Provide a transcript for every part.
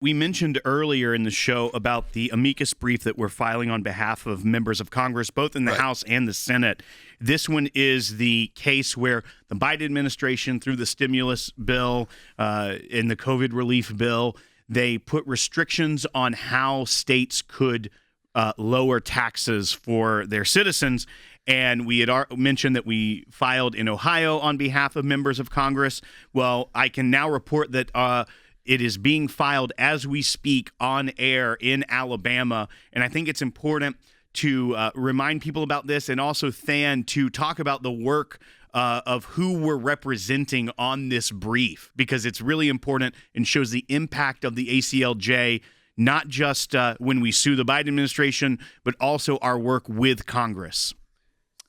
We mentioned earlier in the show about the amicus brief that we're filing on behalf of members of Congress, both in the House and the Senate. This one is the case where the Biden administration, through the stimulus bill and the COVID relief bill, they put restrictions on how states could lower taxes for their citizens. And we had mentioned that we filed in Ohio on behalf of members of Congress. Well, I can now report that it is being filed as we speak on air in Alabama. And I think it's important to remind people about this, and also, Than, to talk about the work of who we're representing on this brief, because it's really important and shows the impact of the ACLJ, not just when we sue the Biden administration, but also our work with Congress.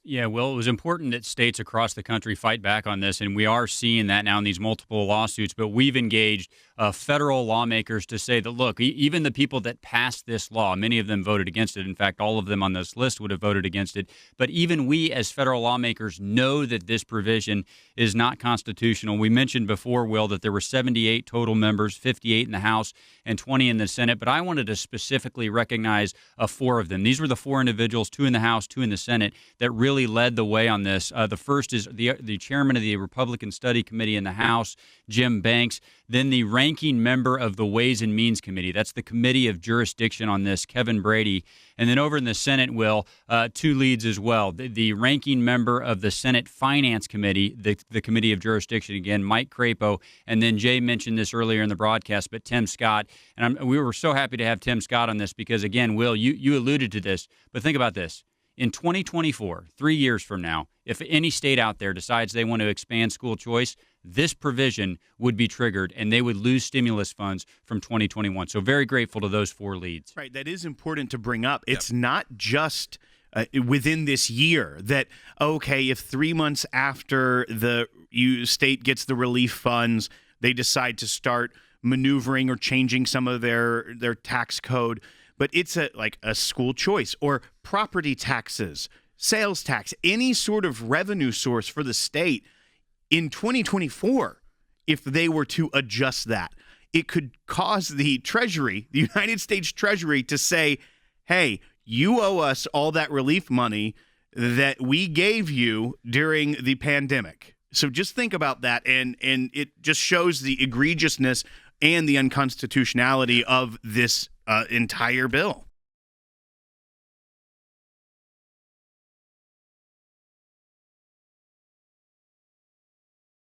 Yeah, well, it was important that states across the country fight back on this, and we are seeing that now in these multiple lawsuits. But we've engaged federal lawmakers to say that, look, even the people that passed this law, many of them voted against it. In fact, all of them on this list would have voted against it. But even we as federal lawmakers know that this provision is not constitutional. We mentioned before, Will, that there were 78 total members, 58 in the House and 20 in the Senate. But I wanted to specifically recognize 4 of them. These were the 4 individuals, 2 in the House, 2 in the Senate, that really led the way on this. The first is the chairman of the Republican Study Committee in the House, Jim Banks. Then the ranking member of the Ways and Means Committee. That's the committee of jurisdiction on this, Kevin Brady. And then over in the Senate, Will, 2 leads as well. The ranking member of the Senate Finance Committee, the committee of jurisdiction, again, Mike Crapo. And then Jay mentioned this earlier in the broadcast, but Tim Scott. And we were so happy to have Tim Scott on this because, again, Will, you alluded to this, but think about this. In 2024, 3 years from now, if any state out there decides they want to expand school choice, this provision would be triggered and they would lose stimulus funds from 2021. So very grateful to those 4 leads. Right. That is important to bring up. It's not just within this year that, okay, if 3 months after the state gets the relief funds, they decide to start maneuvering or changing some of their tax code. But it's like a school choice or property taxes, sales tax, any sort of revenue source for the state in 2024. If they were to adjust that, it could cause the Treasury, the United States Treasury, to say, hey, you owe us all that relief money that we gave you during the pandemic. So just think about that. And it just shows the egregiousness and the unconstitutionality of this entire bill.